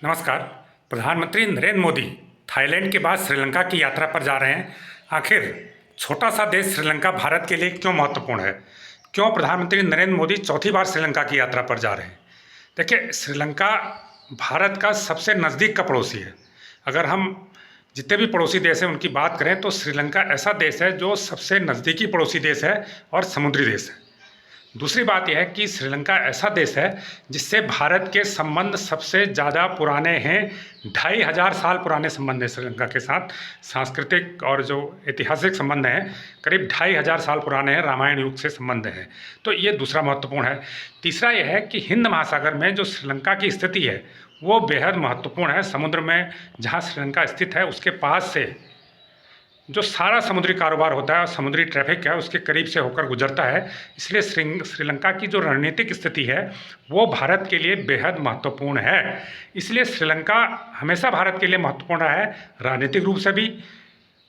नमस्कार। प्रधानमंत्री नरेंद्र मोदी थाईलैंड के बाद श्रीलंका की यात्रा पर जा रहे हैं। आखिर छोटा सा देश श्रीलंका भारत के लिए क्यों महत्वपूर्ण है? क्यों प्रधानमंत्री नरेंद्र मोदी चौथी बार श्रीलंका की यात्रा पर जा रहे हैं? देखिए, श्रीलंका भारत का सबसे नज़दीक का पड़ोसी है। अगर हम जितने भी पड़ोसी देश हैं उनकी बात करें तो श्रीलंका ऐसा देश है जो सबसे नज़दीकी पड़ोसी देश है और समुद्री देश है। दूसरी बात यह है कि श्रीलंका ऐसा देश है जिससे भारत के संबंध सबसे ज़्यादा पुराने हैं। 2500 साल पुराने संबंध हैं श्रीलंका के साथ। सांस्कृतिक और जो ऐतिहासिक संबंध हैं करीब 2500 साल पुराने हैं, रामायण युग से संबंध हैं। तो ये दूसरा महत्वपूर्ण है। तीसरा यह है कि हिंद महासागर में जो श्रीलंका की स्थिति है वो बेहद महत्वपूर्ण है। समुद्र में जहाँ श्रीलंका स्थित है उसके पास से जो सारा समुद्री कारोबार होता है और समुद्री ट्रैफिक है उसके करीब से होकर गुजरता है। इसलिए श्रीलंका की जो रणनीतिक स्थिति है वो भारत के लिए बेहद महत्वपूर्ण है। इसलिए श्रीलंका हमेशा भारत के लिए महत्वपूर्ण रहा है, राजनीतिक रूप से भी,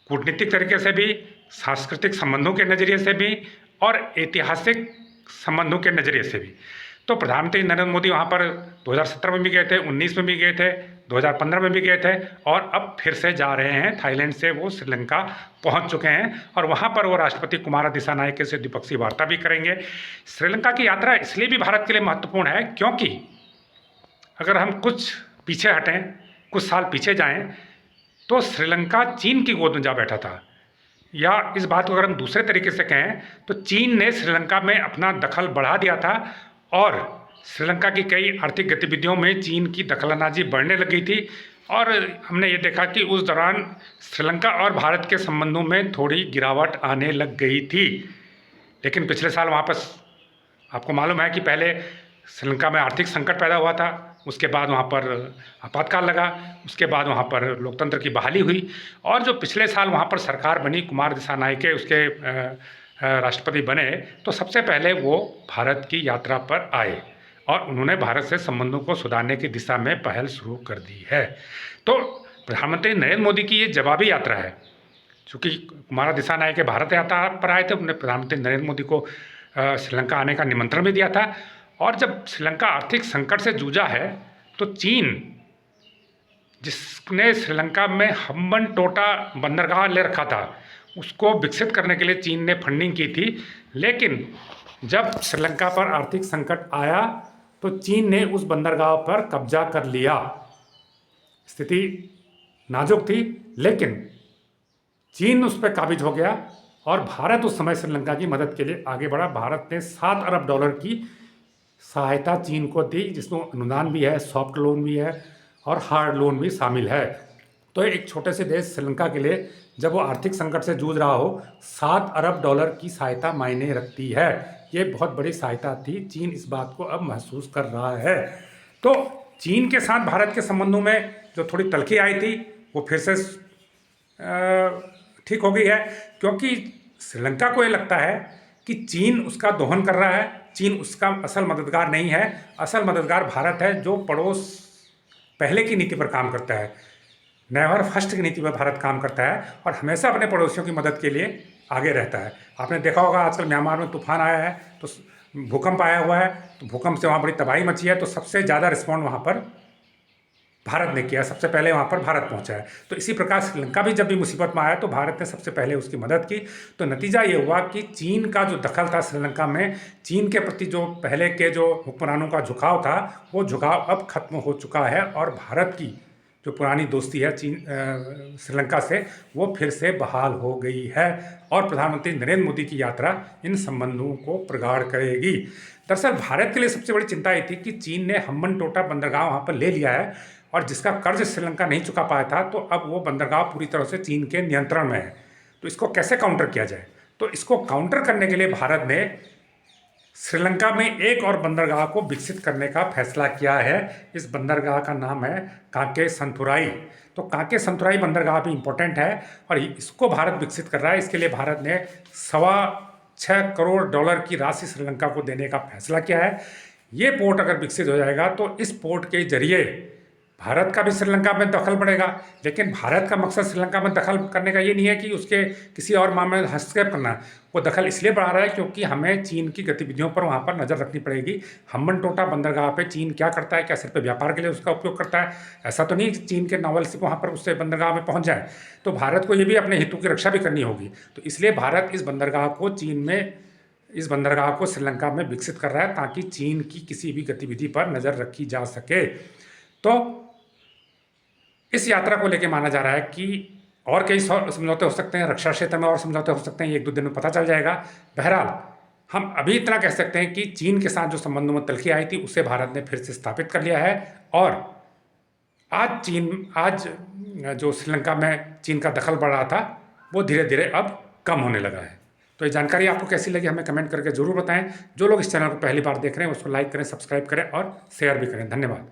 कूटनीतिक तरीके से भी, सांस्कृतिक संबंधों के नज़रिए से भी और ऐतिहासिक संबंधों के नज़रिए से भी। तो प्रधानमंत्री नरेंद्र मोदी वहाँ पर 2017 में भी गए थे, 19 में भी गए थे, 2015 में भी गए थे और अब फिर से जा रहे हैं। थाईलैंड से वो श्रीलंका पहुँच चुके हैं और वहाँ पर वो राष्ट्रपति कुमारा दिसानायके से द्विपक्षीय वार्ता भी करेंगे। श्रीलंका की यात्रा इसलिए भी भारत के लिए महत्वपूर्ण है क्योंकि अगर हम कुछ पीछे हटें, कुछ साल पीछे जाएँ तो श्रीलंका चीन की गोद में जा बैठा था। या इस बात को अगर हम दूसरे तरीके से कहें तो चीन ने श्रीलंका में अपना दखल बढ़ा दिया था और श्रीलंका की कई आर्थिक गतिविधियों में चीन की दखलंदाजी बढ़ने लग गई थी। और हमने ये देखा कि उस दौरान श्रीलंका और भारत के संबंधों में थोड़ी गिरावट आने लग गई थी। लेकिन पिछले साल वहाँ पर आपको मालूम है कि पहले श्रीलंका में आर्थिक संकट पैदा हुआ था, उसके बाद वहाँ पर आपातकाल लगा, उसके बाद वहाँ पर लोकतंत्र की बहाली हुई और जो पिछले साल वहाँ पर सरकार बनी, कुमार दिसानायके उसके राष्ट्रपति बने, तो सबसे पहले वो भारत की यात्रा पर आए और उन्होंने भारत से संबंधों को सुधारने की दिशा में पहल शुरू कर दी है। तो प्रधानमंत्री नरेंद्र मोदी की ये जवाबी यात्रा है। चूँकि कुमारा दिसानायके भारत यात्रा पर आए थे, उन्होंने प्रधानमंत्री नरेंद्र मोदी को श्रीलंका आने का निमंत्रण भी दिया था। और जब श्रीलंका आर्थिक संकट से जूझा है तो चीन, जिसने श्रीलंका में हम्बनटोटा बंदरगाह ले रखा था, उसको विकसित करने के लिए चीन ने फंडिंग की थी। लेकिन जब श्रीलंका पर आर्थिक संकट आया तो चीन ने उस बंदरगाह पर कब्जा कर लिया। स्थिति नाजुक थी लेकिन चीन उस पर काबिज हो गया और भारत उस समय श्रीलंका की मदद के लिए आगे बढ़ा। भारत ने $7 अरब की सहायता चीन को दी, जिसमें अनुदान भी है, सॉफ्ट लोन भी है और हार्ड लोन भी शामिल है। तो एक छोटे से देश श्रीलंका के लिए जब वो आर्थिक संकट से जूझ रहा हो, $7 अरब की सहायता मायने रखती है। ये बहुत बड़ी सहायता थी। चीन इस बात को अब महसूस कर रहा है। तो चीन के साथ भारत के संबंधों में जो थोड़ी तल्खी आई थी वो फिर से ठीक हो गई है, क्योंकि श्रीलंका को ये लगता है कि चीन उसका दोहन कर रहा है। चीन उसका असल मददगार नहीं है। असल मददगार भारत है, जो पड़ोस पहले की नीति पर काम करता है, नेवर फर्स्ट की नीति पर भारत काम करता है और हमेशा अपने पड़ोसियों की मदद के लिए आगे रहता है। आपने देखा होगा आजकल म्यांमार में तूफान आया है तो भूकंप आया हुआ है, तो भूकंप से वहाँ बड़ी तबाही मची है, तो सबसे ज़्यादा रिस्पॉन्ड वहाँ पर भारत ने किया। सबसे पहले वहाँ पर भारत पहुँचा है। तो इसी प्रकार श्रीलंका भी जब भी मुसीबत में आया तो भारत ने सबसे पहले उसकी मदद की। तो नतीजा ये हुआ कि चीन का जो दखल था श्रीलंका में, चीन के प्रति जो पहले के जो हुक्मरानों का झुकाव था, वो झुकाव अब खत्म हो चुका है और भारत की जो पुरानी दोस्ती है श्रीलंका से, वो फिर से बहाल हो गई है और प्रधानमंत्री नरेंद्र मोदी की यात्रा इन संबंधों को प्रगाढ़ करेगी। दरअसल भारत के लिए सबसे बड़ी चिंता ये थी कि चीन ने हम्बनटोटा बंदरगाह वहाँ पर ले लिया है और जिसका कर्ज श्रीलंका नहीं चुका पाया था, तो अब वो बंदरगाह पूरी तरह से चीन के नियंत्रण में है। तो इसको कैसे काउंटर किया जाए? तो इसको काउंटर करने के लिए भारत ने श्रीलंका में एक और बंदरगाह को विकसित करने का फैसला किया है। इस बंदरगाह का नाम है कांके संथुराई। तो कांके संथुराई बंदरगाह भी इम्पोर्टेंट है और इसको भारत विकसित कर रहा है। इसके लिए भारत ने $6.25 करोड़ की राशि श्रीलंका को देने का फैसला किया है। ये पोर्ट अगर विकसित हो जाएगा तो इस पोर्ट के जरिए भारत का भी श्रीलंका में दखल पड़ेगा, लेकिन भारत का मकसद श्रीलंका में दखल करने का ये नहीं है कि उसके किसी और मामले में हस्तक्षेप करना। वो दखल इसलिए बढ़ा रहा है क्योंकि हमें चीन की गतिविधियों पर वहाँ पर नज़र रखनी पड़ेगी। हम्बनटोटा बंदरगाह पे चीन क्या करता है, क्या सिर्फ व्यापार के लिए उसका उपयोग करता है? ऐसा तो नहीं कि चीन के नावल सिर्फ वहाँ पर उससे बंदरगाह में पहुँच जाए। तो भारत को ये भी अपने हितों की रक्षा भी करनी होगी। तो इसलिए भारत इस बंदरगाह को इस बंदरगाह को श्रीलंका में विकसित कर रहा है ताकि चीन की किसी भी गतिविधि पर नज़र रखी जा सके। तो इस यात्रा को लेकर माना जा रहा है कि और कई समझौते हो सकते हैं, रक्षा क्षेत्र में और समझौते हो सकते हैं, ये 1-2 दिन में पता चल जाएगा। बहरहाल हम अभी इतना कह सकते हैं कि चीन के साथ जो संबंधों में तल्खी आई थी उसे भारत ने फिर से स्थापित कर लिया है। और आज जो श्रीलंका में चीन का दखल बढ़ रहा था वो धीरे धीरे अब कम होने लगा है। तो ये जानकारी आपको कैसी लगी हमें कमेंट करके ज़रूर बताएं। जो लोग इस चैनल को पहली बार देख रहे हैं उसको लाइक करें, सब्सक्राइब करें और शेयर भी करें। धन्यवाद।